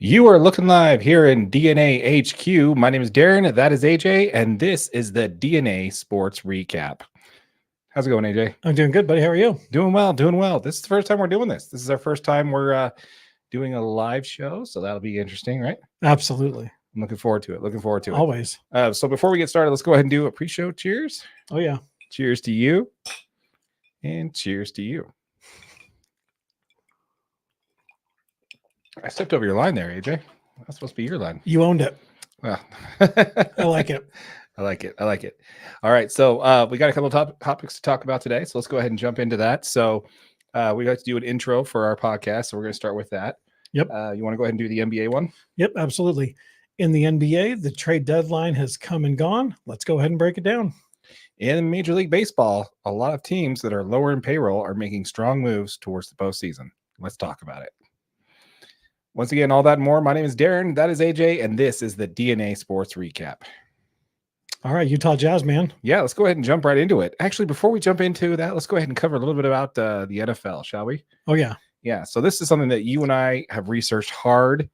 You are looking live here in DNA HQ. My name is Darren. That is AJ, and this is the DNA Sports Recap. How's it going, AJ? I'm doing good, buddy. How are you? Doing well, doing well. This is the first time we're doing this. This is our first time we're doing a live show, so that'll be interesting, right? Absolutely. I'm looking forward to it. Looking forward to it. Always. So before we get started, let's go ahead and do a pre-show cheers. Oh, yeah. Cheers to you, and cheers to you. I stepped over your line there, AJ. That's supposed to be your line. You owned it. Well, I like it. I like it. I like it. All right. So we got a couple of topics to talk about today. So let's go ahead and jump into that. So we like to do an intro for our podcast. So we're going to start with that. Yep. You want to go ahead and do the NBA one? Yep, absolutely. In the NBA, the trade deadline has come and gone. Let's go ahead and break it down. In Major League Baseball, a lot of teams that are lower in payroll are making strong moves towards the postseason. Let's talk about it. Once again, all that and more. My name is Darren. That is AJ, and this is the DNA Sports Recap. All right, Utah Jazz, man. Yeah, let's go ahead and jump right into it. Actually, before we jump into that, let's go ahead and cover a little bit about the NFL, shall we? Oh, yeah. Yeah, so this is something that you and I have researched hard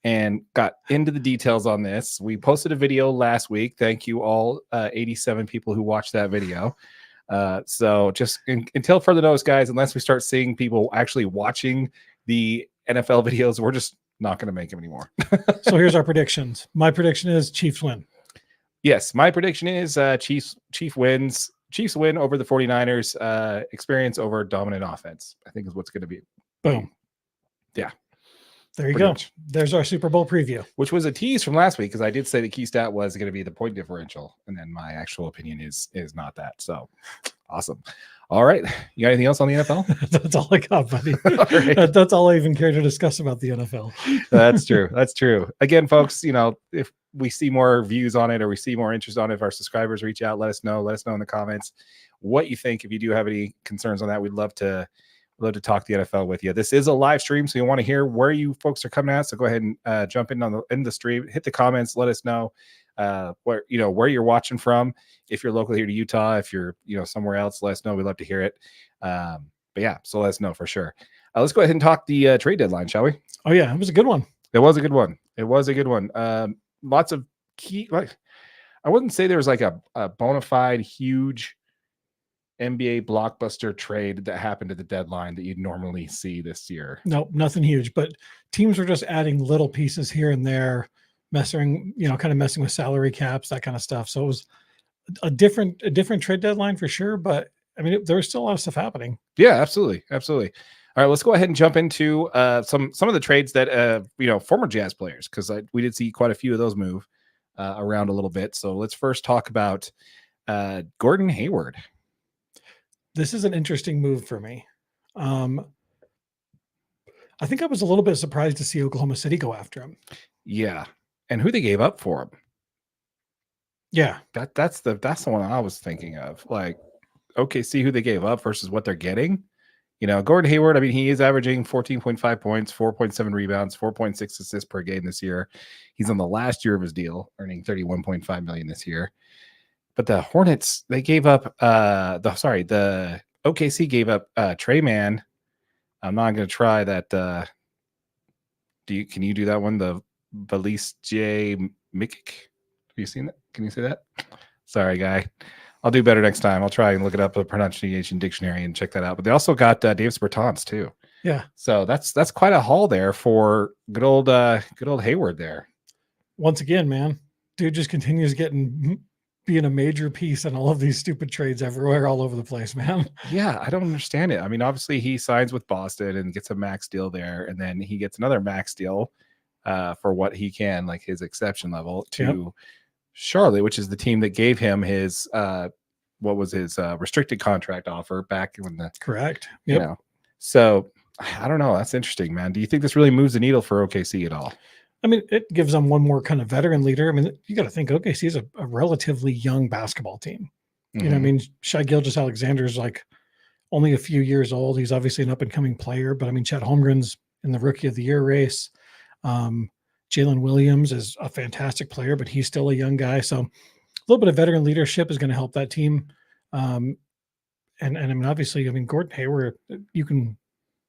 and got into the details on this. We posted a video last week. Thank you all 87 people who watched that video. So just until further notice, guys, unless we start seeing people actually watching the NFL videos, we're just not going to make them anymore. So here's our predictions. My prediction is Chiefs win. Yes, my prediction is Chiefs wins. Chiefs win over the 49ers. Experience over dominant offense, I think is what's going to be. Boom. Yeah. There you go. Much. There's our Super Bowl preview. Which was a tease from last week because I did say the key stat was going to be the point differential. And then my actual opinion is not that. So awesome. All right. You got anything else on the NFL? That's all I got, buddy. Right. That's all I even care to discuss about the NFL. That's true. That's true. Again, folks, if we see more views on it or we see more interest on it, if our subscribers reach out, let us know in the comments what you think. If you do have any concerns on that, we'd love to talk the NFL with you. This is a live stream, so you want to hear where you folks are coming at. So go ahead and jump in the stream, hit the comments, let us know where you're watching from. If you're local here to Utah, if you're somewhere else, let us know. We'd love to hear it. But yeah, so let us know for sure. Let's go ahead and talk the trade deadline, shall we? Oh yeah, it was a good one. It was a good one. Lots of key. I wouldn't say there was like a bona fide huge NBA blockbuster trade that happened at the deadline that you'd normally see this year. No, nothing huge, but teams were just adding little pieces here and there, messing with salary caps, that kind of stuff. So it was a different trade deadline for sure, but I mean, there was still a lot of stuff happening. Yeah, absolutely. All right, let's go ahead and jump into some of the trades that former Jazz players, because we did see quite a few of those move around a little bit. So let's first talk about Gordon Hayward. This is an interesting move for me. I think I was a little bit surprised to see Oklahoma City go after him. Yeah, and who they gave up for him. Yeah, that's the one I was thinking of. Like, okay, see who they gave up versus what they're getting. Gordon Hayward, I mean, he is averaging 14.5 points, 4.7 rebounds, 4.6 assists per game this year. He's on the last year of his deal, earning $31.5 million this year. But the Hornets, they gave up the OKC gave up Trey Mann. I'm not going to try that. Can you do that one? The Valise J. Mikic. Have you seen that? Can you say that? Sorry, guy. I'll do better next time. I'll try and look it up in the pronunciation dictionary and check that out. But they also got Davis Bertans too. Yeah. So that's quite a haul there for good old Hayward there. Once again, man, dude just continues being a major piece in all of these stupid trades everywhere, all over the place, man. Yeah, I don't understand it. I mean, obviously he signs with Boston and gets a max deal there, and then he gets another max deal for what he can, like his exception level, to Charlotte, which is the team that gave him his restricted contract offer back when the correct. So I don't know. That's interesting, man. Do you think this really moves the needle for OKC at all? I mean, it gives them one more kind of veteran leader. I mean, you got to think OKC is a relatively young basketball team. Mm-hmm. I mean, Shai Gilgeous-Alexander is like only a few years old. He's obviously an up-and-coming player, but I mean, Chet Holmgren's in the Rookie of the Year race. Jalen Williams is a fantastic player, but he's still a young guy. So a little bit of veteran leadership is going to help that team. And I mean, obviously, Gordon Hayward, you can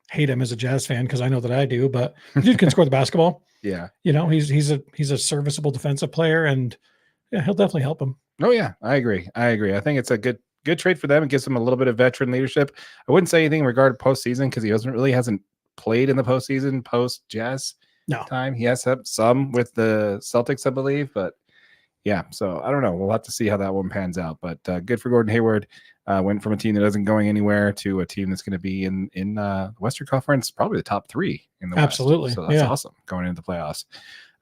hate him as a Jazz fan because I know that I do, but the dude can score the basketball. Yeah. He's a serviceable defensive player, and yeah, he'll definitely help him. Oh yeah, I agree. I think it's a good trade for them. It gives them a little bit of veteran leadership. I wouldn't say anything in regard to postseason because he hasn't played in the postseason post Jazz time. He has some with the Celtics, I believe, but yeah. So I don't know. We'll have to see how that one pans out. But good for Gordon Hayward. Went from a team that isn't going anywhere to a team that's going to be in Western Conference, probably the top 3 in the Absolutely. West. So that's awesome going into the playoffs.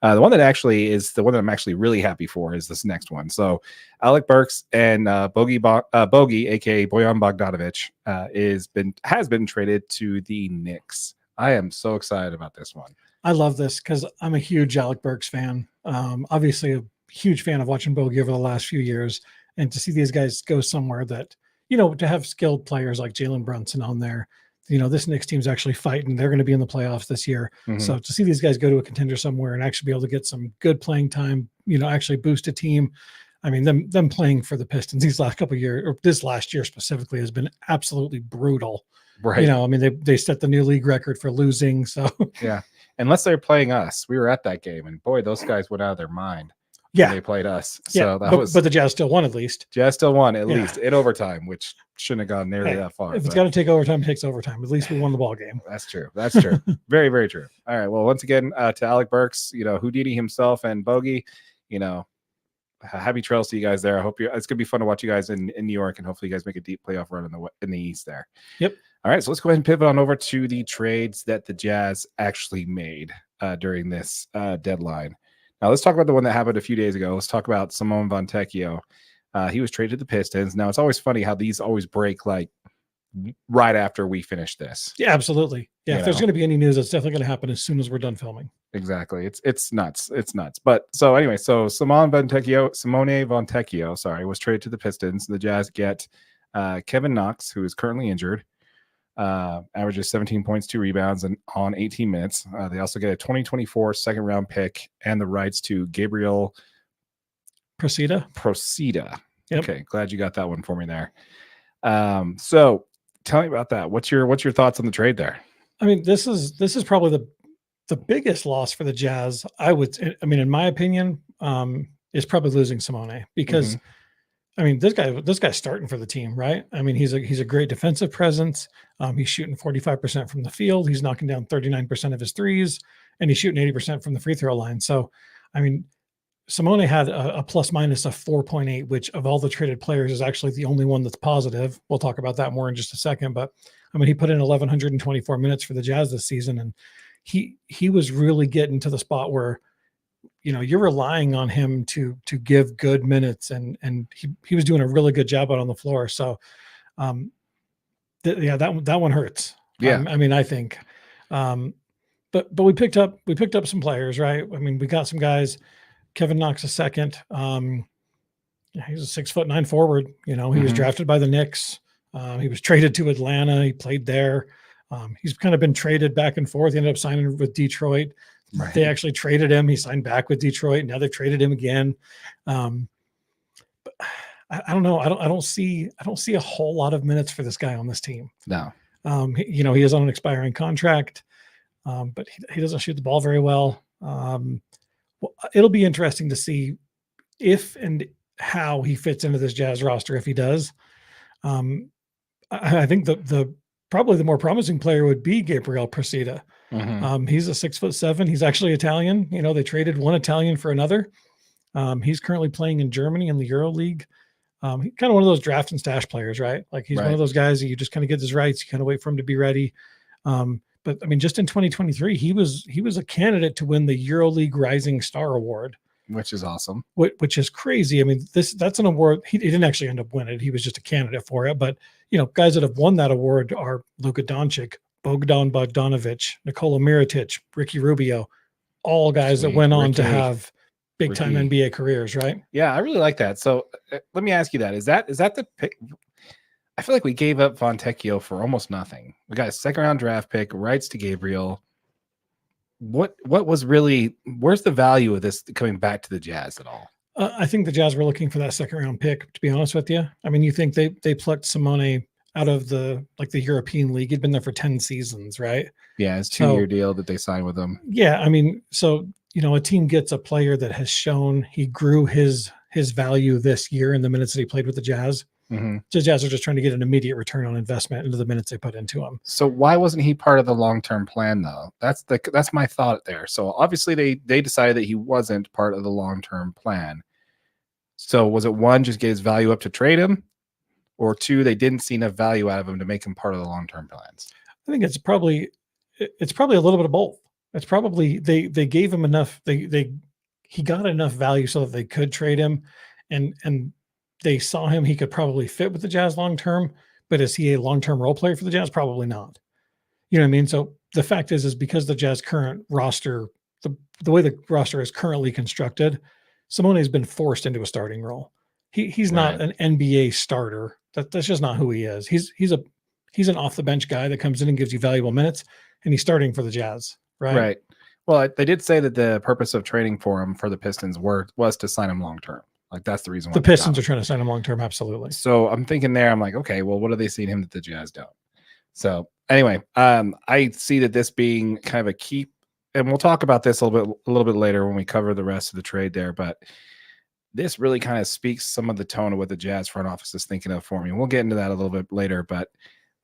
The one that actually is the one that I'm actually really happy for is this next one. So Alec Burks and Boggie, aka Bojan Bogdanovic, has been traded to the Knicks. I am so excited about this one. I love this because I'm a huge Alec Burks fan. Obviously a huge fan of watching Bogey over the last few years, and to see these guys go somewhere that, to have skilled players like Jalen Brunson on there, this Knicks team's actually fighting. They're going to be in the playoffs this year. Mm-hmm. So to see these guys go to a contender somewhere and actually be able to get some good playing time, actually boost a team. I mean, them playing for the Pistons these last couple of years, or this last year specifically, has been absolutely brutal. Right. I mean, they set the new league record for losing. So yeah, unless they're playing us, we were at that game, and boy, those guys went out of their mind. Yeah, they played us. Yeah, so but the Jazz still won at least. Jazz still won at least in overtime, which shouldn't have gone nearly that far. If it's got to take overtime, it takes overtime. At least we won the ball game. That's true. That's true. Very, very true. All right. Well, once again, to Alec Burks, Houdini himself and Bogey, happy trails to you guys there. I hope it's gonna be fun to watch you guys in New York, and hopefully you guys make a deep playoff run in the East there. Yep. All right, so let's go ahead and pivot on over to the trades that the Jazz actually made during this deadline. Now let's talk about the one that happened a few days ago. Let's talk about Simone Fontecchio. He was traded to the Pistons. Now it's always funny how these always break like right after we finish this. Yeah, absolutely. Yeah, if there's going to be any news, it's definitely going to happen as soon as we're done filming. Exactly. It's nuts. It's nuts. But so anyway, so Simone Fontecchio, was traded to the Pistons. The Jazz get Kevin Knox, who is currently injured, averages 17 points, 2 rebounds, and on 18 minutes. They also get a 2024 second round pick and the rights to Gabriel Procida. Yep. Okay, glad you got that one for me there. So tell me about that. What's your thoughts on the trade there? I mean, this is probably the biggest loss for the Jazz. In my opinion, is probably losing Simone because I mean, this guy's starting for the team, right? I mean, he's a great defensive presence. He's shooting 45% from the field. He's knocking down 39% of his threes, and he's shooting 80% from the free throw line. So, I mean, Simone had a plus minus of 4.8, which of all the traded players is actually the only one that's positive. We'll talk about that more in just a second. But I mean, he put in 1,124 minutes for the Jazz this season, and he was really getting to the spot where, you're relying on him to give good minutes, and he was doing a really good job out on the floor. So, that one hurts. Yeah, I think, but we picked up some players, right? I mean, we got some guys. Kevin Knox a second. He's a 6'9" forward. He was drafted by the Knicks. He was traded to Atlanta. He played there. He's kind of been traded back and forth. He ended up signing with Detroit. Right. They actually traded him. He signed back with Detroit. Now they've traded him again. But I don't know. I don't see a whole lot of minutes for this guy on this team. No. He is on an expiring contract, but he doesn't shoot the ball very well. It'll be interesting to see if and how he fits into this Jazz roster. If he does, I think the probably the more promising player would be Gabriel Procida. He's a 6'7". He's actually Italian. They traded one Italian for another. He's currently playing in Germany in the Euro League. He's kind of one of those draft and stash players, right? Like he's one of those guys that you just kind of get his rights. You kind of wait for him to be ready. But I mean, just in 2023, he was a candidate to win the EuroLeague Rising Star Award, which is awesome. Which is crazy. I mean, that's an award. He didn't actually end up winning it. He was just a candidate for it. But guys that have won that award are Luka Doncic, Bogdan Bogdanovic, Nikola Mirotic, Ricky Rubio, all guys that went on to have big time NBA careers, right? Yeah, I really like that. So let me ask you that: is that the pick? I feel like we gave up Fontecchio for almost nothing. We got a second round draft pick, rights to Gabriel. What was really, where's the value of this coming back to the Jazz at all? I think the Jazz were looking for that second round pick, to be honest with you. I mean, you think they plucked Simone out of the European League. He'd been there for 10 seasons, right? Yeah, it's 2-year deal that they signed with him. Yeah, I mean, so a team gets a player that has shown he grew his value this year in the minutes that he played with the Jazz. Mm-hmm. The Jazz are just trying to get an immediate return on investment into the minutes they put into him. So why wasn't he part of the long-term plan, though? That's my thought there. So obviously they decided that he wasn't part of the long-term plan. So was it one, just get his value up to trade him, or two, they didn't see enough value out of him to make him part of the long-term plans? I think it's probably a little bit of both. It's probably they gave him enough. He got enough value so that they could trade him, and they saw him. He could probably fit with the Jazz long term, but is he a long term role player for the Jazz? Probably not. You know what I mean? So the fact is because the Jazz current roster, the way the roster is currently constructed, Simone has been forced into a starting role. He's not an NBA starter. That's just not who he is. He's an off the bench guy that comes in and gives you valuable minutes, and he's starting for the Jazz. Right. Well, they did say that the purpose of trading for him for the Pistons was to sign him long term. Like that's the reason why the Pistons are trying to sign him long term. Absolutely. So I'm thinking there, I'm like, okay, well, what do they see in him that the Jazz don't? So anyway, I see that this being kind of a key, and we'll talk about this a little bit later when we cover the rest of the trade there. But this really kind of speaks some of the tone of what the Jazz front office is thinking of for me. We'll get into that a little bit later, but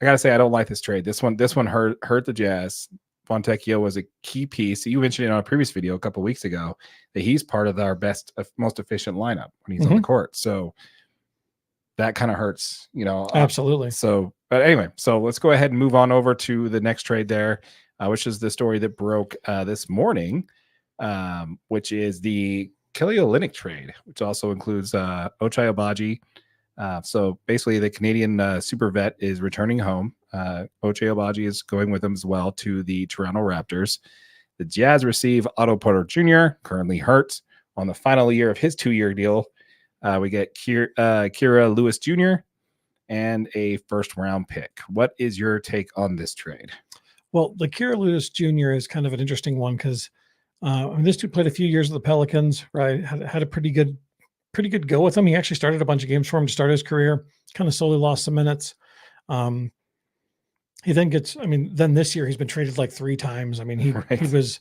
I gotta say I don't like this trade. This one hurt the Jazz. Fontecchio was a key piece. You mentioned it on a previous video a couple of weeks ago that he's part of our most efficient lineup when he's on the court. So that kind of hurts, Absolutely. But anyway, so let's go ahead and move on over to the next trade there, which is the story that broke this morning, which is the Kelly Olynyk trade, which also includes Ochai Agbaji. So basically the Canadian super vet is returning home. Ochai Agbaji is going with them as well to the Toronto Raptors. The Jazz receive Otto Porter Jr., currently hurt, on the final year of his 2-year deal. We get Kira Lewis Jr. and a first-round pick. What is your take on this trade? Well, the Kira Lewis Jr. is kind of an interesting one because this dude played a few years with the Pelicans, right? Had a pretty good go with him. He actually started a bunch of games for him to start his career, kind of slowly lost some minutes. He then then this year he's been traded like 3 times. I mean, he was,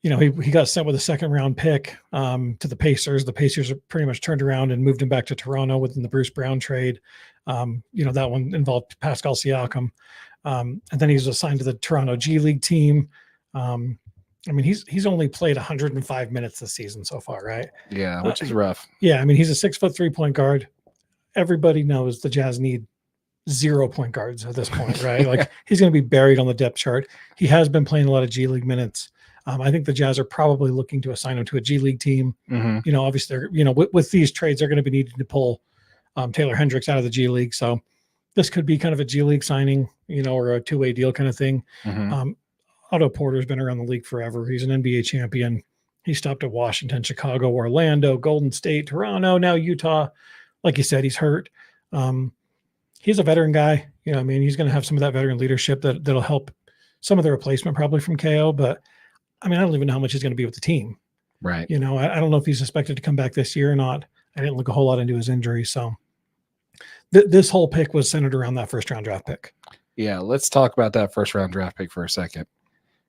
he got sent with a 2nd-round pick to the Pacers. The Pacers are pretty much turned around and moved him back to Toronto within the Bruce Brown trade. That one involved Pascal Siakam. And then he's assigned to the Toronto G League team. He's only played 105 minutes this season so far, right? Yeah, which is rough. Yeah, he's a 6'3" point guard. Everybody knows the Jazz need 0 point guards at this point, right? Like he's going to be buried on the depth chart. He has been playing a lot of G League minutes. I think the Jazz are probably looking to assign him to a G League team. Mm-hmm. Obviously, with these trades, they're going to be needing to pull Taylor Hendricks out of the G League. So this could be kind of a G League signing, or a 2-way deal kind of thing. Mm-hmm. Otto Porter's been around the league forever. He's an NBA champion. He stopped at Washington, Chicago, Orlando, Golden State, Toronto, now Utah. Like you said, he's hurt. He's a veteran guy. He's going to have some of that veteran leadership that'll help some of the replacement probably from KO. But I don't even know how much he's going to be with the team. Right. I don't know if he's expected to come back this year or not. I didn't look a whole lot into his injury. So this whole pick was centered around that 1st-round draft pick. Yeah. Let's talk about that 1st-round draft pick for a second,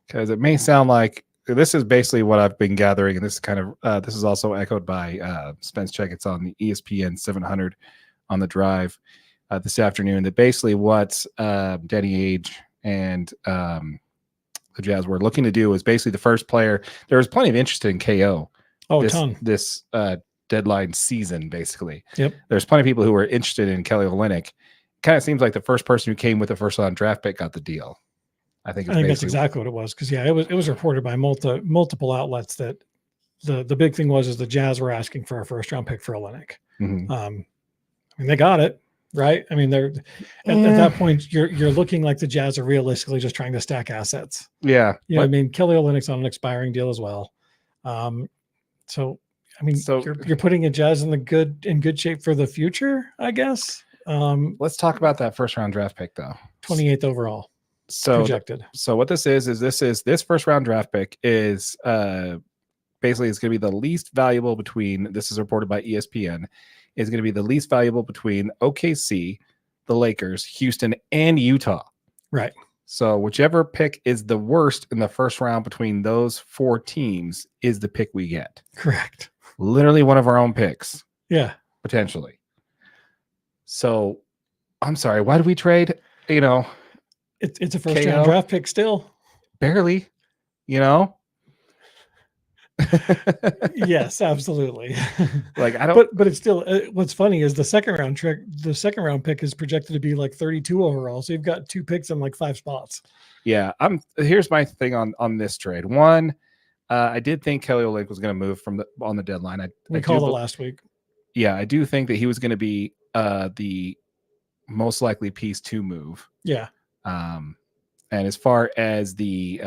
because it may sound like this is basically what I've been gathering. And this is kind of, this is also echoed by Spence Checkets on the ESPN 700 on the drive this afternoon, that basically what Danny Ainge and the Jazz were looking to do was basically the first player. There was plenty of interest in KO. This deadline season, basically. Yep. There's plenty of people who were interested in Kelly Olynyk. Kind of seems like the first person who came with the 1st-round draft pick got the deal. I think that's exactly what it was. Because it was reported by multiple outlets that the big thing was the Jazz were asking for a 1st-round pick for Olynyk. Mm-hmm. They got it. Right. They're at that point, you're looking like the Jazz are realistically just trying to stack assets. Yeah. Kelly Olynyk's on an expiring deal as well. So you're putting a Jazz in good shape for the future, I guess. Let's talk about that 1st-round draft pick though. 28th overall. Projected. So what this is this 1st-round draft pick is basically it's going to be the least valuable between, this is reported by ESPN, is going to be the least valuable between OKC, the Lakers, Houston, and Utah. Right. So whichever pick is the worst in the first round between those 4 teams is the pick we get. Correct. Literally one of our own picks. Yeah. Potentially. So I'm sorry. Why did we trade? You know, it's a first round draft pick still. Barely, you know. Yes, absolutely. Like I don't. But it's still. What's funny is the second round pick is projected to be like 32 overall. So you've got 2 picks in like 5 spots. Yeah, here's my thing on this trade. One, I did think Kelly Olynyk was going to move on the deadline. We called it last week. Yeah, I do think that he was going to be the most likely piece to move. Yeah. And as far as the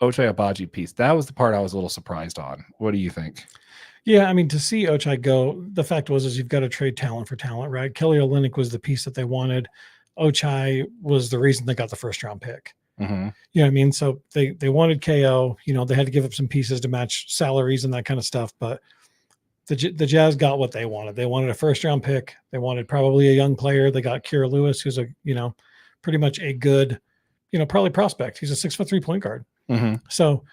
Ochai Agbaji piece, that was the part I was a little surprised on. What do you think? Yeah, I mean, to see Ochai go, the fact is you've got to trade talent for talent, right? Kelly Olynyk was the piece that they wanted. Ochai was the reason they got the first round pick. Mm-hmm. You know what I mean? So they wanted KO. You know, they had to give up some pieces to match salaries and that kind of stuff. But the Jazz got what they wanted. They wanted a first round pick. They wanted probably a young player. They got Kira Lewis, who's pretty much a good, probably prospect. He's a 6'3" point guard. Mm-hmm. So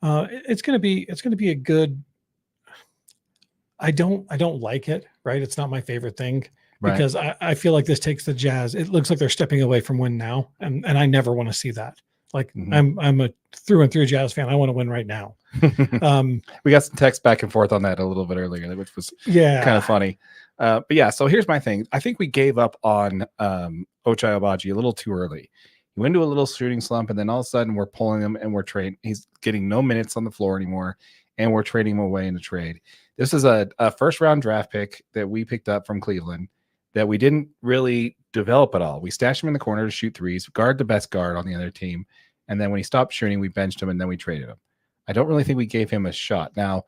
it's going to be a good. I don't like it, right? It's not my favorite thing because I feel like this takes the Jazz. It looks like they're stepping away from win now. And I never want to see that. Like I'm a through and through Jazz fan. I want to win right now. We got some text back and forth on that a little bit earlier, which was kind of funny. But yeah, so here's my thing. I think we gave up on Ochai Agbaji a little too early. He went into a little shooting slump, and then all of a sudden we're pulling him and we're trading. He's getting no minutes on the floor anymore, and we're trading him away in the trade. This is a first round draft pick that we picked up from Cleveland that we didn't really develop at all. We stashed him in the corner to shoot threes, guard the best guard on the other team, and then when he stopped shooting, we benched him and then we traded him. I don't really think we gave him a shot. Now,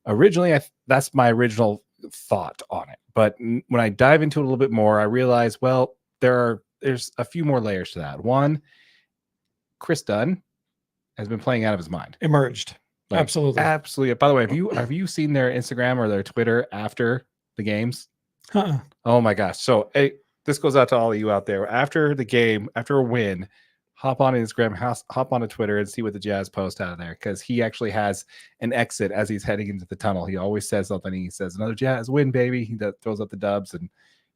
originally, that's my original thought on it. But when I dive into it a little bit more, I realize, well, there's a few more layers to that. One, Chris Dunn has been playing out of his mind. Emerged. Absolutely. By the way, have you seen their Instagram or their Twitter after the games? Oh my gosh. So this goes out to all of you out there. After the game, after a win, hop on Instagram, hop on Twitter and see what the Jazz post out of there, because he actually has an exit as he's heading into the tunnel. He always says something. He says, "Another Jazz win, baby." He throws up the dubs, and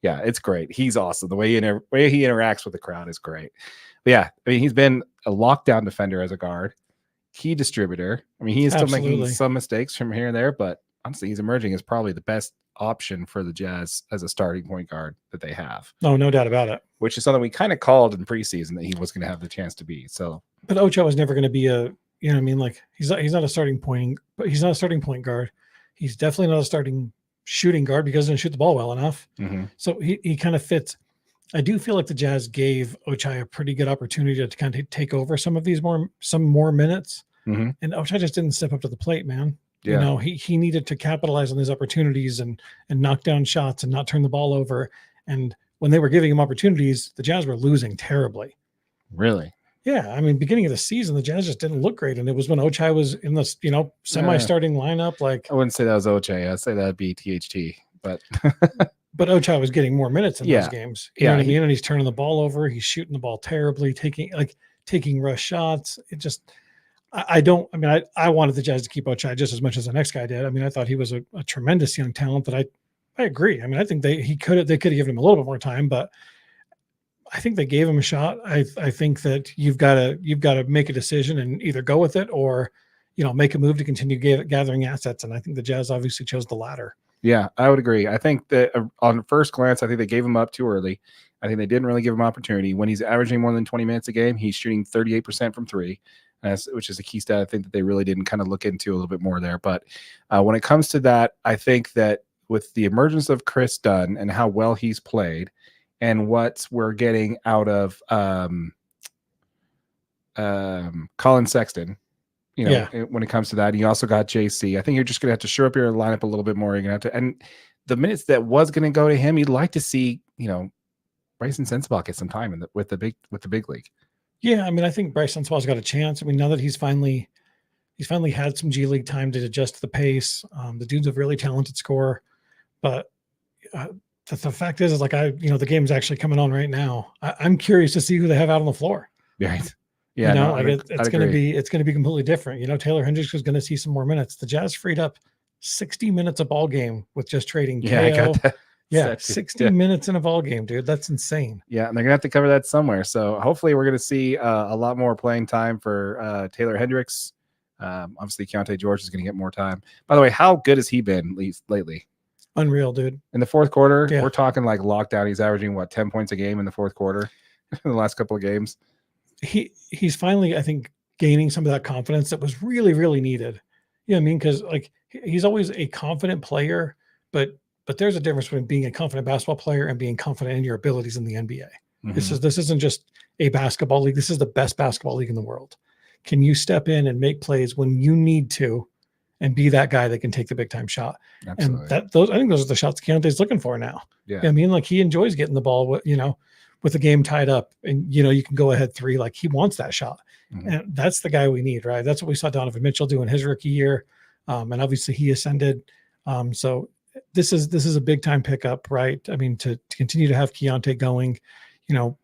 yeah, it's great. He's awesome. The way he interacts with the crowd is great. But yeah, I mean, he's been a lockdown defender as a guard, key distributor. I mean, he is still making some mistakes from here and there, but honestly, he's emerging as probably the best option for the Jazz as a starting point guard that they have. No doubt about it. Which is something we kind of called in preseason that he was going to have the chance to be. So, but Ochai was never going to be like he's not a starting point, but he's not a starting point guard. He's definitely not a starting shooting guard because he doesn't shoot the ball well enough. Mm-hmm. So he kind of fits. I do feel like the Jazz gave Ochai a pretty good opportunity to kind of take over some more minutes, and Ochai just didn't step up to the plate, man. Yeah. He needed to capitalize on these opportunities and knock down shots and not turn the ball over. And when they were giving him opportunities, the Jazz were losing terribly. Really? Yeah. I mean, beginning of the season, the Jazz just didn't look great. And it was when Ochai was in the, semi-starting lineup. Like, I wouldn't say that was Ochai. I'd say that'd be THT. But but Ochai was getting more minutes in those games. You know what I mean? And he's turning the ball over. He's shooting the ball terribly, taking rush shots. It just... I wanted the Jazz to keep Ochai just as much as the next guy did. I mean, I thought he was a tremendous young talent, but I agree. I mean, I think they could have given him a little bit more time, but I think they gave him a shot. I think that you've got to make a decision and either go with it or, make a move to continue gathering assets. And I think the Jazz obviously chose the latter. Yeah, I would agree. I think that on first glance, I think they gave him up too early. I think they didn't really give him opportunity. When he's averaging more than 20 minutes a game, he's shooting 38% from three. Which is a key stat I think that they really didn't kind of look into a little bit more there. But when it comes to that, I think that with the emergence of Chris Dunn and how well he's played and what we're getting out of Colin Sexton, when it comes to that, and you also got JC. I think you're just going to have to shore up your lineup a little bit more. You're going to have to, and the minutes that was going to go to him, you'd like to see, Bryson Sensabaugh get some time with the big league. Yeah, I mean, I think Bryce Sensabaugh's got a chance. I mean, now that he's finally had some G League time to adjust to the pace. The dude's a really talented scorer, but the fact is like the game's actually coming on right now. I'm curious to see who they have out on the floor. Right. Yeah. It's going to be completely different. Taylor Hendricks is going to see some more minutes. The Jazz freed up 60 minutes a ball game with just trading KO. I got that. Yeah, 60 minutes in a ball game, dude. That's insane. Yeah, and they're gonna have to cover that somewhere. So hopefully we're gonna see a lot more playing time for Taylor Hendricks. Obviously, Keontae George is gonna get more time. By the way, how good has he been lately? Unreal, dude. In the fourth quarter, we're talking like lockdown. He's averaging 10 points a game in the fourth quarter in the last couple of games. He's finally, I think, gaining some of that confidence that was really, really needed. You know what I mean? Because like he's always a confident player, but there's a difference between being a confident basketball player and being confident in your abilities in the NBA. Mm-hmm. This isn't just a basketball league. This is the best basketball league in the world. Can you step in and make plays when you need to and be that guy that can take the big time shot? Absolutely. And I think those are the shots Keontae's looking for now. Yeah. I mean, like he enjoys getting the ball, with the game tied up and, you can go ahead 3, like he wants that shot. Mm-hmm. And that's the guy we need, right? That's what we saw Donovan Mitchell do in his rookie year. And obviously he ascended. So this is a big time pickup, right? I mean, to continue to have Keontae going, the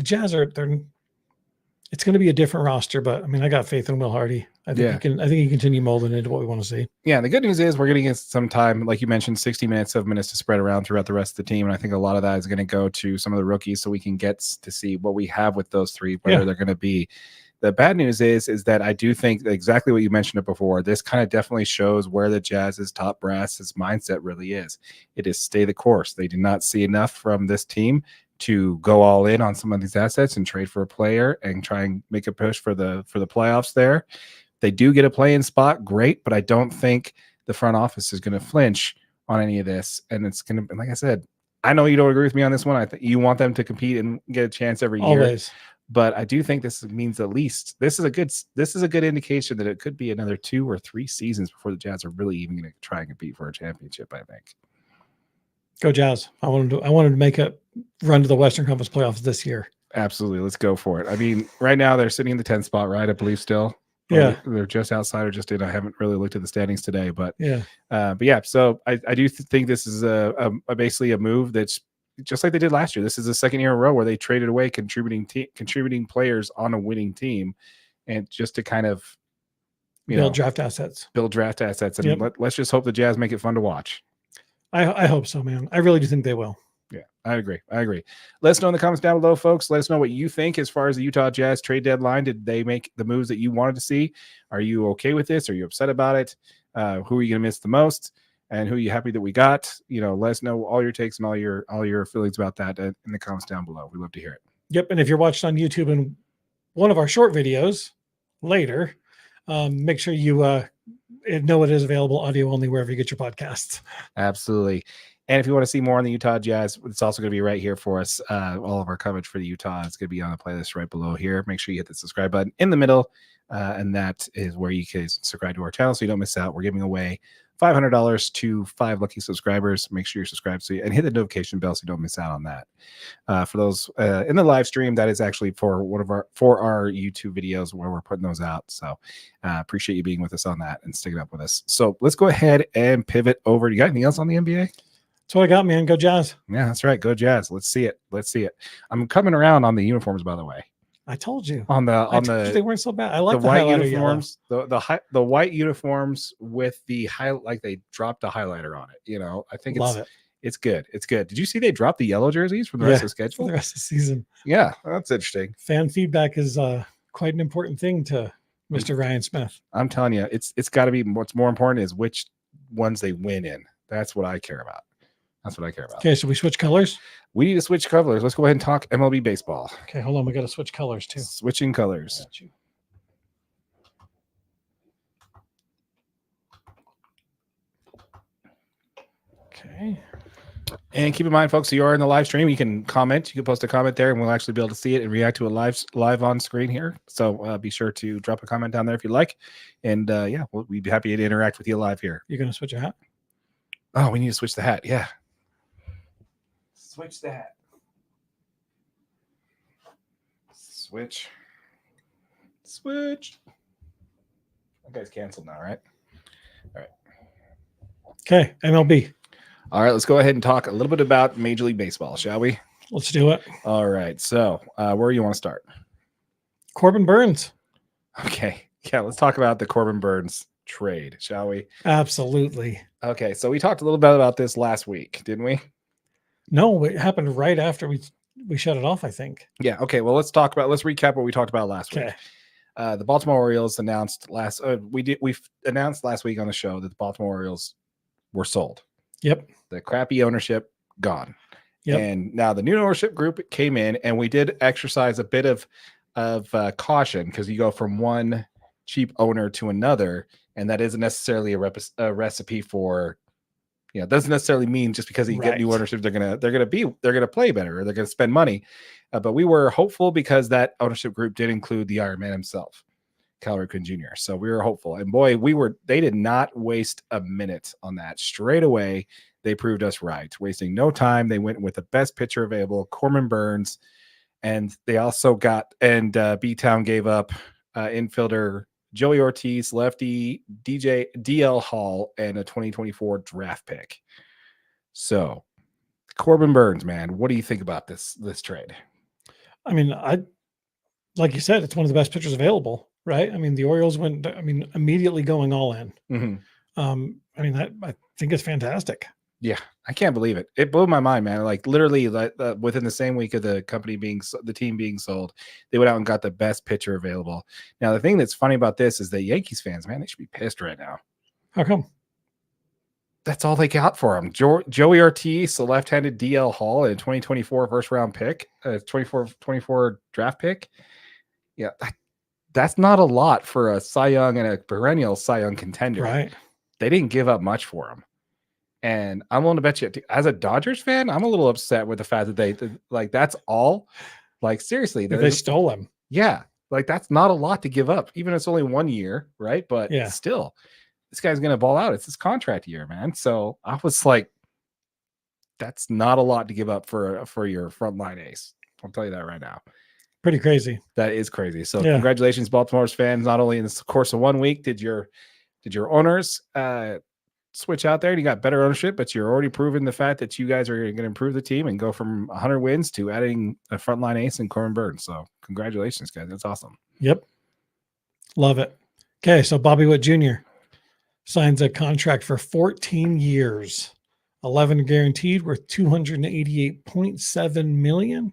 Jazz it's going to be a different roster, but I mean, I got faith in Will Hardy. I think he can continue molding into what we want to see. Yeah. The good news is we're going to get some time, like you mentioned, 60 minutes to spread around throughout the rest of the team. And I think a lot of that is going to go to some of the rookies so we can get to see what we have with those 3, whether they're going to be. The bad news is that I do think exactly what you mentioned it before. This kind of definitely shows where the Jazz's top brass's mindset really is. It is stay the course. They did not see enough from this team to go all in on some of these assets and trade for a player and try and make a push for the playoffs there. They do get a play-in spot, great, but I don't think the front office is going to flinch on any of this. And it's going to, like I said, I know you don't agree with me on this one. I think you want them to compete and get a chance every year. Always. But I do think this means at least this is a good indication that it could be another 2 or 3 seasons before the Jazz are really even going to try and compete for a championship, I think. Go Jazz. I wanted to make a run to the Western Conference playoffs this year. Absolutely. Let's go for it. I mean, right now they're sitting in the 10th spot, right? I believe still. Yeah. They're just outside or just in. I haven't really looked at the standings today, but yeah. So I do think this is basically a move that's just like they did last year. This is the second year in a row where they traded away contributing players on a winning team, and just to kind of build draft assets. And let's just hope the Jazz make it fun to watch. I hope so, man. I really do think they will. Yeah, I agree. Let us know in the comments down below, folks. Let us know what you think as far as the Utah Jazz trade deadline. Did they make the moves that you wanted to see? Are you okay with this? Are you upset about it? Who are you going to miss the most? And who are you happy that we got? Let us know all your takes and all your feelings about that in the comments down below. We'd love to hear it. Yep. And if you're watching on YouTube and one of our short videos later, make sure you know it is available audio only wherever you get your podcasts. Absolutely. And if you want to see more on the Utah Jazz, it's also going to be right here for us. All of our coverage for the Utah is going to be on the playlist right below here. Make sure you hit the subscribe button in the middle. And that is where you can subscribe to our channel so you don't miss out. We're giving away $500 to 5 lucky subscribers. Make sure you're subscribed and hit the notification bell so you don't miss out on that. For those in the live stream, that is actually for our YouTube videos where we're putting those out. So appreciate you being with us on that and sticking up with us. So let's go ahead and pivot over. You got anything else on the NBA? That's what I got, man. Go Jazz. Yeah, that's right. Go Jazz. Let's see it. I'm coming around on the uniforms, by the way. I told you they weren't so bad. I like the white uniforms, the white uniforms with the like they dropped the highlighter on it. I think it's good. It's good. Did you see they dropped the yellow jerseys for the rest of the schedule? For the rest of the season. Yeah, that's interesting. Fan feedback is quite an important thing to Mr. Ryan Smith. I'm telling you, it's got to be. What's more important is which ones they win in. That's what I care about. Okay, so we switch colors? We need to switch colors. Let's go ahead and talk MLB baseball. Okay, hold on. We got to switch colors too. Switching colors. Okay. And keep in mind, folks, you are in the live stream. You can comment. You can post a comment there, and we'll actually be able to see it and react to it live on screen here. So be sure to drop a comment down there if you like. And we'd be happy to interact with you live here. You're going to switch your hat? Oh, we need to switch the hat. Yeah. Switch the hat. Switch. That guy's canceled now, right? All right. Okay, MLB. All right, let's go ahead and talk a little bit about Major League Baseball, shall we? Let's do it. All right. So, where do you want to start? Corbin Burns. Okay. Yeah, let's talk about the Corbin Burns trade, shall we? Absolutely. Okay. So we talked a little bit about this last week, didn't we? No, it happened right after we shut it off, I think. Yeah. Okay. Well, let's recap what we talked about last week. The Baltimore Orioles announced we announced last week on the show that the Baltimore Orioles were sold. Yep. The crappy ownership gone. Yep. And now the new ownership group came in, and we did exercise a bit of caution, because you go from one cheap owner to another, and that isn't necessarily a recipe for, it doesn't necessarily mean just because you get new ownership they're gonna play better, or they're gonna spend money. But we were hopeful because that ownership group did include the Iron Man himself, Cal Ripken Jr. So we were hopeful, and boy, they did not waste a minute on that. Straight away, they proved us right, wasting no time. They went with the best pitcher available, Corbin Burns, and they also B-Town gave up infielder Joey Ortiz, lefty DL Hall, and a 2024 draft pick. So, Corbin Burns, man, what do you think about this trade? I mean, like you said, it's one of the best pitchers available, right? I mean, the Orioles went, immediately going all in. Mm-hmm. I think it's fantastic. Yeah, I can't believe it. It blew my mind, man. Like literally, within the same week of the team being sold, they went out and got the best pitcher available. Now, the thing that's funny about this is that Yankees fans, man, they should be pissed right now. How come? That's all they got for him. Joey Ortiz, the left-handed DL Hall, and a 2024 first-round pick, 24 draft pick. Yeah, that's not a lot for a Cy Young and a perennial Cy Young contender. Right. They didn't give up much for him. And I'm willing to bet you, as a Dodgers fan, I'm a little upset with the fact that that's all. Like, seriously. They stole him. Yeah. Like, that's not a lot to give up, even if it's only 1 year, right? But still, this guy's going to ball out. It's his contract year, man. So I was like, that's not a lot to give up for your frontline ace. I'll tell you that right now. Pretty crazy. That is crazy. So congratulations, Baltimore's fans. Not only in the course of 1 week did your owners switch out there and you got better ownership, but you're already proving the fact that you guys are going to improve the team and go from 100 wins to adding a frontline ace and Corbin Burns. So congratulations, guys. That's awesome. Yep. Love it. Okay. So Bobby Witt Jr. signs a contract for 14 years, 11 guaranteed, worth $288.7 million.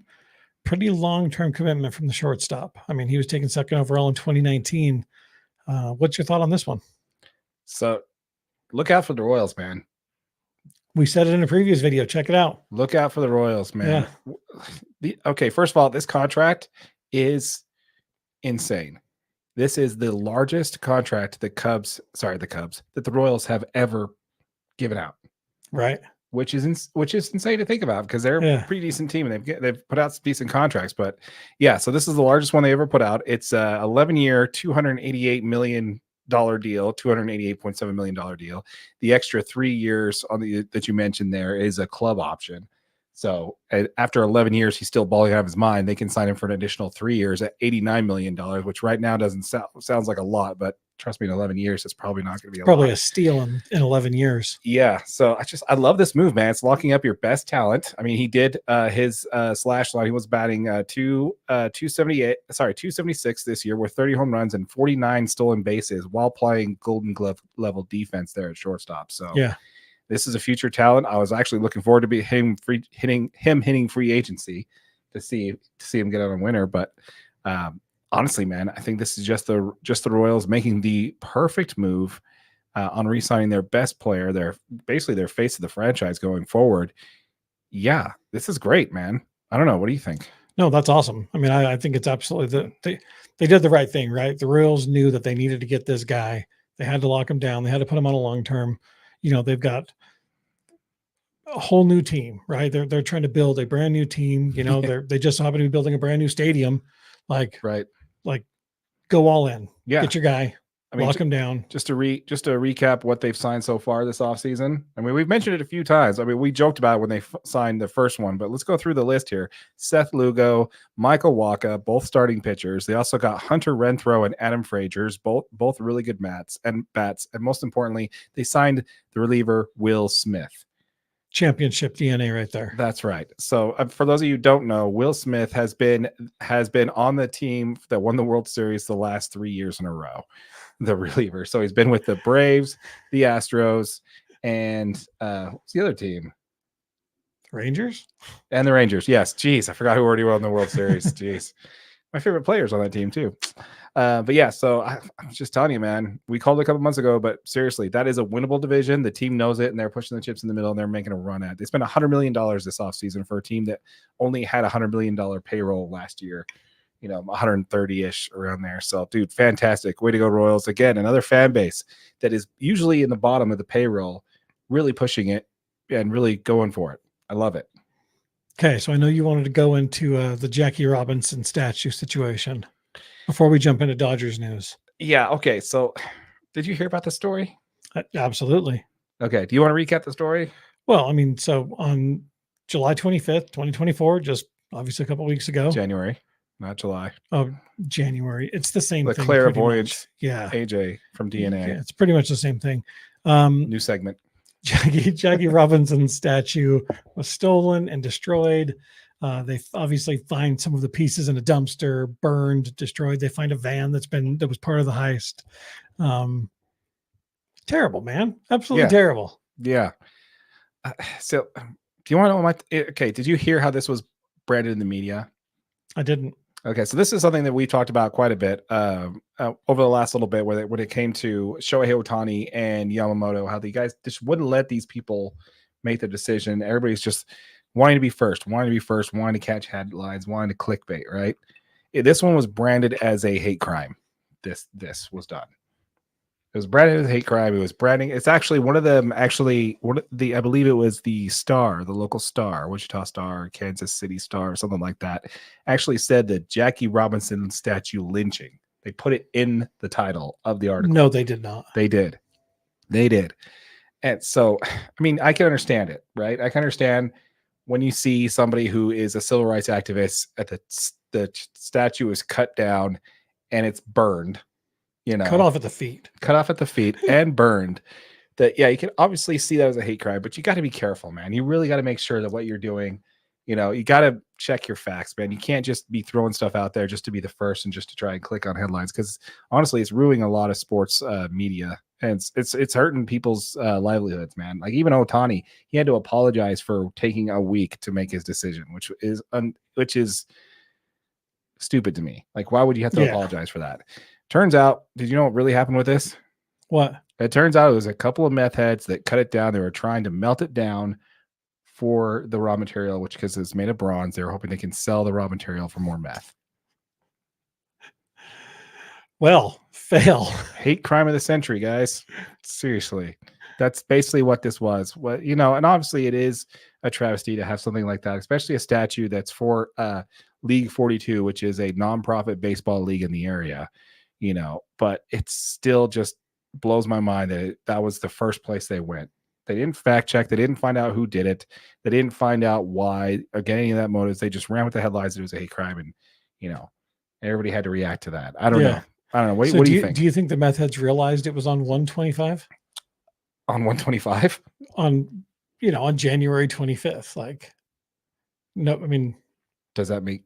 Pretty long-term commitment from the shortstop. I mean, he was taken second overall in 2019. What's your thought on this one? So look out for the Royals, man. We said it in a previous video. Check it out. Look out for the Royals, man. Yeah. Okay, first of all, this contract is insane. This is the largest contract that the Royals have ever given out. Right. Which is insane to think about, because they're a pretty decent team and they've put out some decent contracts. But yeah, so this is the largest one they ever put out. It's a 11-year, $288 million deal, $288.7 million deal. The extra 3 years that you mentioned there is a club option. So after 11 years, he's still balling out of his mind. They can sign him for an additional 3 years at $89 million, which right now sounds like a lot, but trust me, in 11 years, it's probably not going to be a steal in 11 years. Yeah. So I love this move, man. It's locking up your best talent. I mean, he did his slash line. He was batting 276 this year with 30 home runs and 49 stolen bases while playing Golden Glove level defense there at shortstop. So this is a future talent. I was actually looking forward to hitting free agency to see him get out a winner. But honestly, man, I think this is just the Royals making the perfect move on re-signing their best player. They're basically their face of the franchise going forward. Yeah, this is great, man. I don't know. What do you think? No, that's awesome. I mean, I think it's absolutely they did the right thing, right? The Royals knew that they needed to get this guy. They had to lock him down. They had to put him on a long term. They've got a whole new team, right? They're trying to build a brand new team. They just happen to be building a brand new stadium. Like go all in. Yeah. Get your guy. Lock him down. Just to recap what they've signed so far this offseason. I mean, we've mentioned it a few times. I mean, we joked about it when they signed the first one, but let's go through the list here. Seth Lugo, Michael Wacha, both starting pitchers. They also got Hunter Renfroe and Adam Fragers, both really good bats. And most importantly, they signed the reliever Will Smith. championship DNA right there. That's right. So for those of you who don't know, Will Smith has been on the team that won the World Series the last 3 years in a row, the reliever. So he's been with the Braves, the Astros, and what's the other team? Rangers and the Rangers. Yes. Jeez, I forgot who already won the World Series. Jeez, my favorite players on that team too. But yeah, so I'm just telling you, man, we called it a couple months ago, but seriously, that is a winnable division. The team knows it, and they're pushing the chips in the middle, and they're making a run at it. They spent $100 million this offseason for a team that only had $100 million payroll last year, 130-ish around there. So, dude, fantastic. Way to go, Royals. Again, another fan base that is usually in the bottom of the payroll, really pushing it and really going for it. I love it. Okay, so I know you wanted to go into the Jackie Robinson statue situation before we jump into Dodgers news. Yeah, okay. So did you hear about the story? Absolutely. Okay. Do you want to recap the story? Well, I mean, so on July 25th, 2024, just obviously a couple of weeks ago. January, not July. Oh, January. It's the same The thing. clairvoyance. Yeah. AJ from DNA. Yeah, it's pretty much the same thing. New segment. Jackie Robinson's statue was stolen and destroyed. They obviously find some of the pieces in a dumpster, burned, destroyed. They find a van that was part of the heist. Terrible, man. Absolutely terrible. Yeah. So do you want to know okay, did you hear how this was branded in the media? I didn't. Okay, so this is something that we talked about quite a bit over the last little bit, when it came to Shohei Ohtani and Yamamoto, how the guys just wouldn't let these people make the decision. Everybody's just wanting to be first, wanting to catch headlines, wanting to clickbait, right? This one was branded as a hate crime. This was done. It was branded as a hate crime. It was branding. It's actually one of them. Actually, I believe it was the Star, the local Star, Wichita Star, Kansas City Star, or something like that. Actually said that Jackie Robinson statue lynching. They put it in the title of the article. No, they did not. They did. And so, I mean, I can understand it, right? I can understand when you see somebody who is a civil rights activist at the statue is cut down and it's burned. Cut off at the feet and burned. That, yeah, you can obviously see that as a hate crime, but you got to be careful, man. You really got to make sure that what you're doing, you got to check your facts, man. You can't just be throwing stuff out there just to be the first and just to try and click on headlines, because honestly, it's ruining a lot of sports media, and it's hurting people's livelihoods, man. Like even Ohtani, he had to apologize for taking a week to make his decision, which is stupid to me. Like, why would you have to apologize for that? Turns out, did you know what really happened with this? What? It turns out it was a couple of meth heads that cut it down. They were trying to melt it down for the raw material, which, because it's made of bronze, they were hoping they can sell the raw material for more meth. Well, fail. Hate crime of the century, guys. Seriously. That's basically what this was. And obviously it is a travesty to have something like that, especially a statue that's for League 42, which is a nonprofit baseball league in the area. But it still just blows my mind that that was the first place they went. They didn't fact check. They didn't find out who did it. They didn't find out why or get any of that motives. They just ran with the headlines that it was a hate crime, and everybody had to react to that. I don't know. What do you think? Do you think the meth heads realized it was on 125? On 125? On January 25th. Like, no, I mean, does that make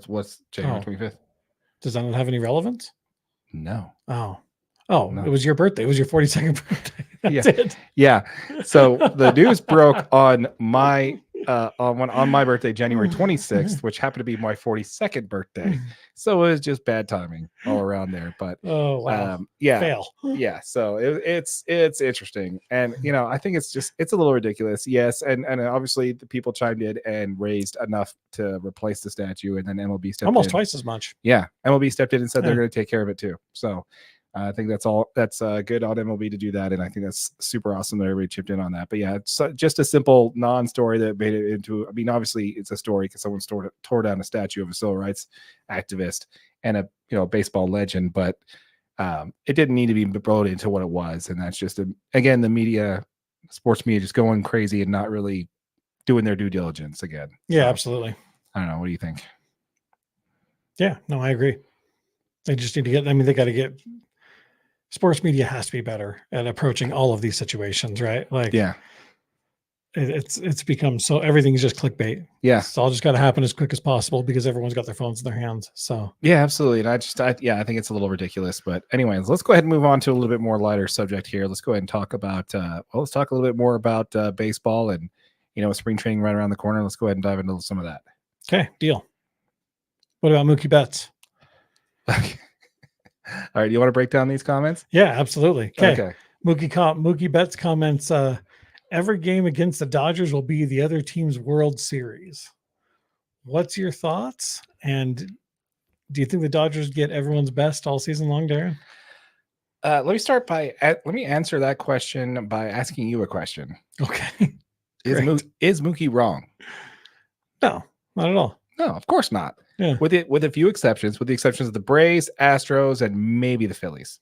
what's January 25th? Does that not have any relevance? No. No. No. It was your birthday. It was your 42nd birthday. That's it. Yeah. So the news broke on my on my birthday, January 26th, which happened to be my 42nd birthday. So it was just bad timing all around there. But fail. Yeah. So it's interesting, and I think it's a little ridiculous. Yes, and obviously the people chimed in and raised enough to replace the statue, and then MLB stepped almost in. Twice as much. Yeah, MLB stepped in and said they're going to take care of it too. So. I think that's good on MLB to do that, and I think that's super awesome that everybody chipped in on that. But yeah, it's just a simple non-story that made it into. I mean, obviously it's a story because someone tore down a statue of a civil rights activist and a baseball legend, but it didn't need to be blown into what it was, and that's just again the media, sports media, just going crazy and not really doing their due diligence again. Yeah, so, absolutely. I don't know. What do you think? Yeah, no, I agree. They just need to get. I mean, they got to get. Sports media has to be better at approaching all of these situations, right? Like, yeah, it's become so everything's just clickbait. Yeah. It's all just got to happen as quick as possible because everyone's got their phones in their hands. So Yeah, absolutely. And I think it's a little ridiculous. But anyways, let's go ahead and move on to a little bit more lighter subject here. Let's go ahead and talk about let's talk a little bit more about baseball and spring training right around the corner. Let's go ahead and dive into some of that. okay, deal. What about Mookie Betts? Okay. All right, do you want to break down these comments? Yeah, absolutely. Okay. Mookie Betts comments, every game against the Dodgers will be the other team's World Series. What's your thoughts? And do you think the Dodgers get everyone's best all season long, Darren? Let me answer that question by asking you a question. Okay. Is Mookie wrong? No, not at all. No, of course not. Yeah. With a few exceptions, with the exceptions of the Braves, Astros, and maybe the Phillies.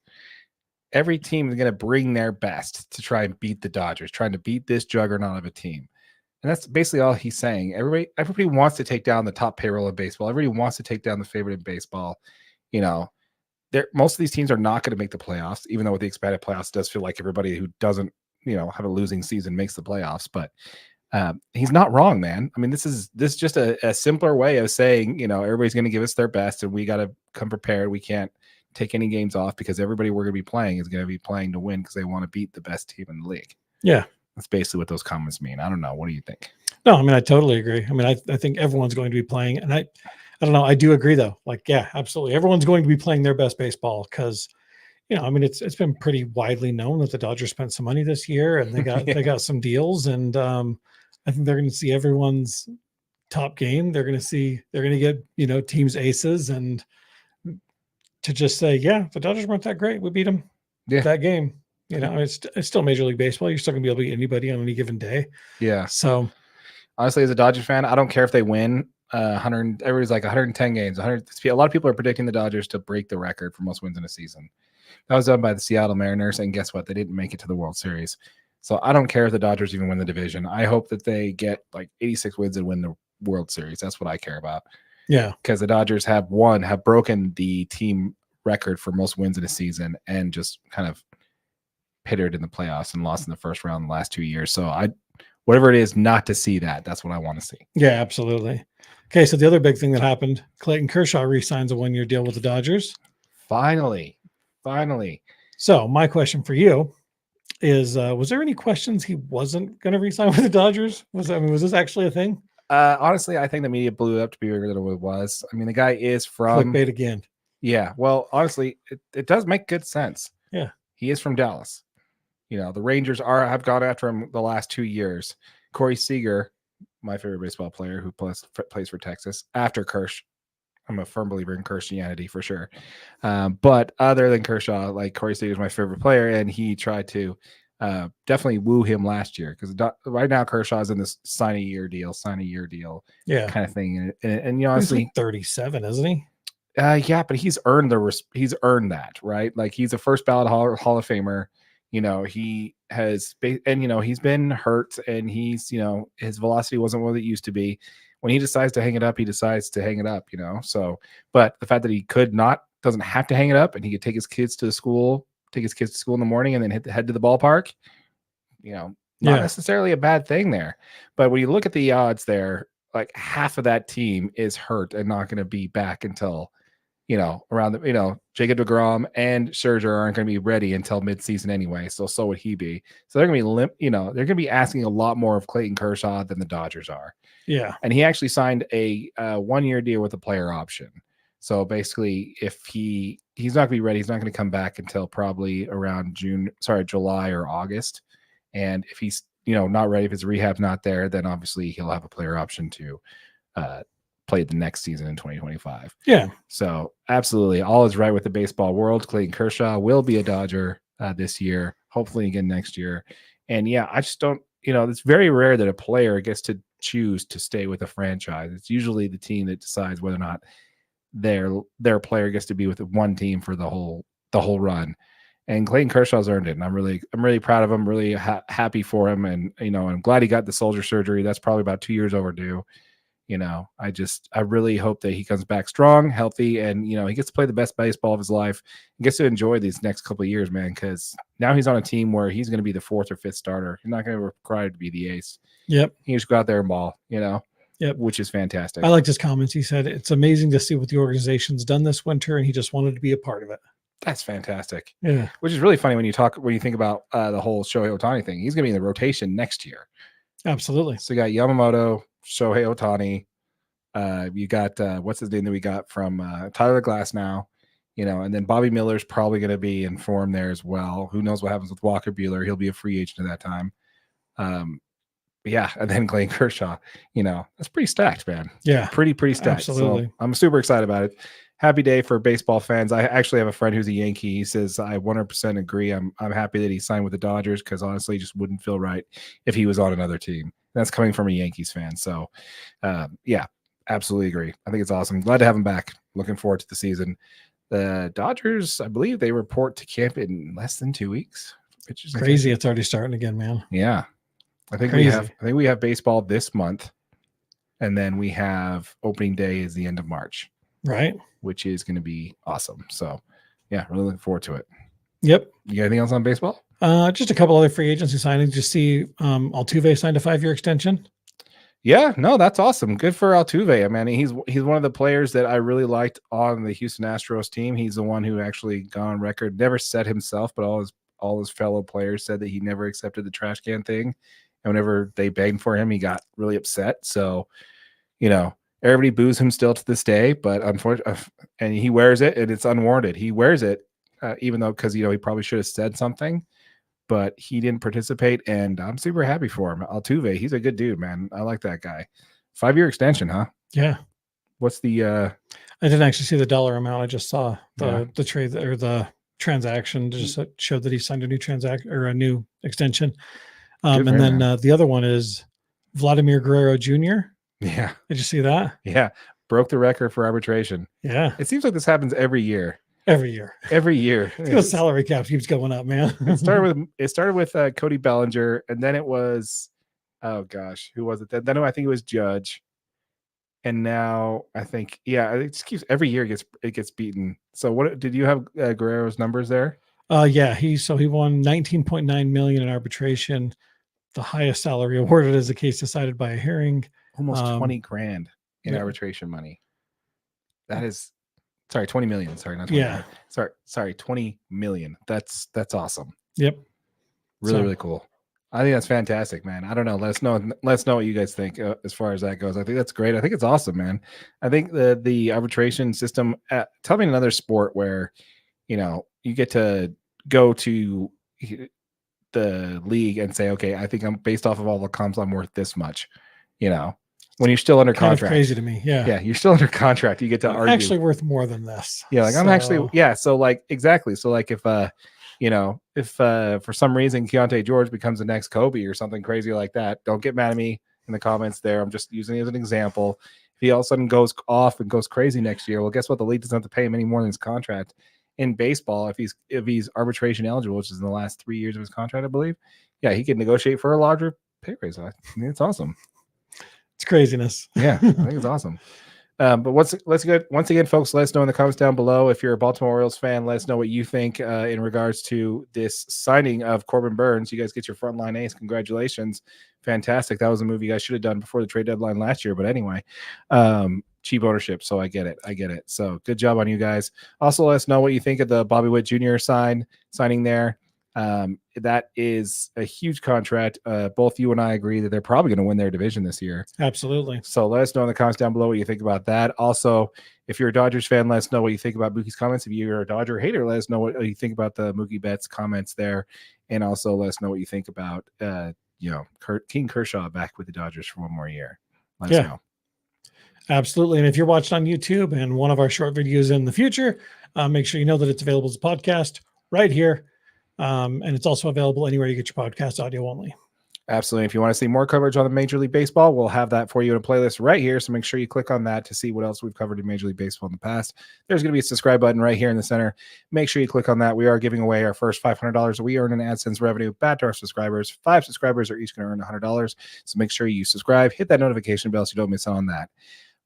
Every team is going to bring their best to try and beat the Dodgers, trying to beat this juggernaut of a team. And that's basically all he's saying. Everybody wants to take down the top payroll in baseball. Everybody wants to take down the favorite in baseball. Most of these teams are not going to make the playoffs, even though with the expanded playoffs, it does feel like everybody who doesn't, have a losing season makes the playoffs. But he's not wrong, man. I mean, this is just a simpler way of saying, everybody's going to give us their best and we got to come prepared. We can't take any games off because everybody we're going to be playing is going to be playing to win because they want to beat the best team in the league. Yeah. That's basically what those comments mean. I don't know. What do you think? No, I mean, I totally agree. I mean, I think everyone's going to be playing, and I don't know. I do agree though. Like, yeah, absolutely. Everyone's going to be playing their best baseball because, I mean, it's been pretty widely known that the Dodgers spent some money this year and they got they got some deals, and I think they're going to see everyone's top game. They're going to get teams aces, and to just say, yeah, the Dodgers weren't that great. We beat them that game. It's still Major League Baseball. You're still going to be able to beat anybody on any given day. Yeah. So honestly, as a Dodgers fan, I don't care if they win 100. Everybody's like 110 games. 100. A lot of people are predicting the Dodgers to break the record for most wins in a season. That was done by the Seattle Mariners, and guess what? They didn't make it to the World Series. So I don't care if the Dodgers even win the division. I hope that they get like 86 wins and win the World Series. That's what I care about. Yeah. Because the Dodgers have broken the team record for most wins in a season and just kind of pittered in the playoffs and lost in the first round the last 2 years. So whatever it is, not to see that. That's what I want to see. Yeah, absolutely. Okay, so the other big thing that happened, Clayton Kershaw re-signs a 1-year deal with the Dodgers. Finally. So my question for you is, was there any questions he wasn't going to re-sign with the Dodgers? Was this actually a thing? Honestly, I think the media blew it up to be bigger than what it was. I mean, the guy is from clickbait again. Yeah. Well, honestly, it does make good sense. Yeah. He is from Dallas. The Rangers have gone after him the last 2 years. Corey Seager, my favorite baseball player who plays for Texas, after Kershaw. I'm a firm believer in Christianity for sure. But other than Kershaw, like Corey Seager is my favorite player, and he tried to definitely woo him last year because right now Kershaw's in this sign a year deal kind of thing. And honestly, he's like 37, isn't he? Yeah, but he's earned that, right? Like he's a first ballot Hall of Famer. He has, and he's been hurt, and he's, his velocity wasn't what it used to be. When he decides to hang it up, he decides to hang it up. So, but the fact that he doesn't have to hang it up, and he could take his kids to school in the morning, and then head to the ballpark. Not necessarily a bad thing there. But when you look at the odds there, like half of that team is hurt and not going to be back until, around Jacob deGrom and Scherzer aren't going to be ready until midseason anyway. So would he be. So they're going to be they're going to be asking a lot more of Clayton Kershaw than the Dodgers are. Yeah. And he actually signed a 1-year deal with a player option. So basically, if he's not going to be ready, he's not going to come back until probably around July or August. And if he's, not ready, if his rehab's not there, then obviously he'll have a player option to play the next season in 2025. Yeah. So absolutely, all is right with the baseball world. Clayton Kershaw will be a Dodger this year, hopefully again next year. And yeah, I just don't, it's very rare that a player gets to choose to stay with a franchise. It's usually the team that decides whether or not their player gets to be with one team for the whole run. And Clayton Kershaw's earned it, and I'm really proud of him. Really happy for him, and I'm glad he got the shoulder surgery. That's probably about 2 years overdue. I really hope that he comes back strong, healthy, and he gets to play the best baseball of his life and gets to enjoy these next couple of years, man. Because now he's on a team where he's going to be the fourth or fifth starter. He's not going to be required to be the ace. Yep. He just go out there and ball, Yep. which is fantastic. I liked his comments. He said it's amazing to see what the organization's done this winter, and he just wanted to be a part of it. That's fantastic. Yeah. Which is really funny when you think about the whole Shohei Ohtani thing. He's going to be in the rotation next year. Absolutely. So you got Yamamoto, Shohei Ohtani. You got what's his name that we got from Tyler Glass now, and then Bobby Miller's probably going to be in form there as well. Who knows what happens with Walker Buehler? He'll be a free agent at that time. And then Clayton Kershaw. That's pretty stacked, man. Yeah, pretty stacked. Absolutely. So I'm super excited about it. Happy day for baseball fans. I actually have a friend who's a Yankee. He says I 100% agree. I'm happy that he signed with the Dodgers because honestly, it just wouldn't feel right if he was on another team. That's coming from a Yankees fan. So, yeah. Absolutely agree. I think it's awesome. Glad to have him back. Looking forward to the season. The Dodgers, I believe they report to camp in less than 2 weeks. It's crazy. It's already starting again, man. Yeah. I think we have baseball this month, and then we have opening day is the end of March. Right. Which is going to be awesome. So yeah, really looking forward to it. Yep. You got anything else on baseball? Just a couple other free agency signings. Just see Altuve signed a 5-year extension. Yeah, no, that's awesome. Good for Altuve. I mean, he's one of the players that I really liked on the Houston Astros team. He's the one who actually got on record, never said himself, but all his fellow players said that he never accepted the trash can thing. And whenever they begged for him, he got really upset. So, everybody boos him still to this day, but unfortunately, and he wears it, and it's unwarranted. He wears it, even though because he probably should have said something. But he didn't participate, and I'm super happy for him. Altuve, he's a good dude, man. I like that guy. 5-year extension, huh? Yeah. What's the I didn't actually see the dollar amount. I just saw the trade or the transaction just showed that he signed a new transaction or a new extension. And then the other one is Vladimir Guerrero Jr. Yeah. Did you see that? Yeah. Broke the record for arbitration. Yeah. It seems like this happens every year. Every year. The salary cap keeps going up, man. It started with Cody Bellinger, and then it was, oh gosh, who was it? Then I think it was Judge, and now I think it just keeps every year it gets beaten. So what did you have Guerrero's numbers there? Yeah, he won $19.9 million in arbitration, the highest salary awarded as a case decided by a hearing. Almost $20,000 in arbitration money. That is. Sorry, 20 million. Sorry, not 20 million. Sorry, 20 million. That's awesome. Yep. Really cool. I think that's fantastic, man. I don't know. Let us know what you guys think as far as that goes. I think that's great. I think it's awesome, man. I think the arbitration system. Tell me another sport where, you get to go to the league and say, okay, I think I'm based off of all the comps, I'm worth this much. When you're still under contract. Crazy to me. Yeah. Yeah. You're still under contract. You get to argue. I'm actually worth more than this. Yeah. Like I'm actually, yeah. So like, exactly. So like if for some reason Keontae George becomes the next Kobe or something crazy like that, don't get mad at me in the comments there. I'm just using it as an example. If he all of a sudden goes off and goes crazy next year, well, guess what? The league doesn't have to pay him any more than his contract. In baseball, if he's arbitration eligible, which is in the last 3 years of his contract, I believe. Yeah. He could negotiate for a larger pay raise. I mean, it's awesome. It's craziness. Yeah, I think it's awesome. But once again, folks, let us know in the comments down below. If you're a Baltimore Orioles fan, let us know what you think in regards to this signing of Corbin Burns. You guys get your frontline ace. Congratulations. Fantastic. That was a move you guys should have done before the trade deadline last year. But anyway, cheap ownership. So I get it. So good job on you guys. Also, let us know what you think of the Bobby Witt Jr. signing there. That is a huge contract. Both you and I agree that they're probably going to win their division this year. Absolutely. So let us know in the comments down below what you think about that. Also, if you're a Dodgers fan, let us know what you think about Mookie's comments. If you're a Dodger hater, let us know what you think about the Mookie Betts comments there. And also let us know what you think about, King Kershaw back with the Dodgers for one more year. Let us know. Absolutely. And if you're watching on YouTube and one of our short videos in the future, make sure you know that it's available as a podcast right here. And it's also available anywhere you get your podcast, audio only. Absolutely. If you want to see more coverage on the Major League Baseball, we'll have that for you in a playlist right here. So make sure you click on that to see what else we've covered in Major League Baseball in the past. There's going to be a subscribe button right here in the center. Make sure you click on that. We are giving away our first $500 we earn in AdSense revenue back to our subscribers. 5 subscribers are each going to earn $100. So make sure you subscribe, hit that notification bell so you don't miss out on that.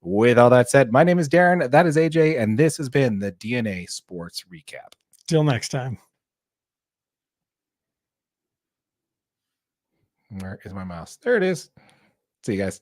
With all that said, my name is Darren. That is AJ. And this has been the DNA Sports Recap. Till next time. Where is my mouse? There it is. See you guys.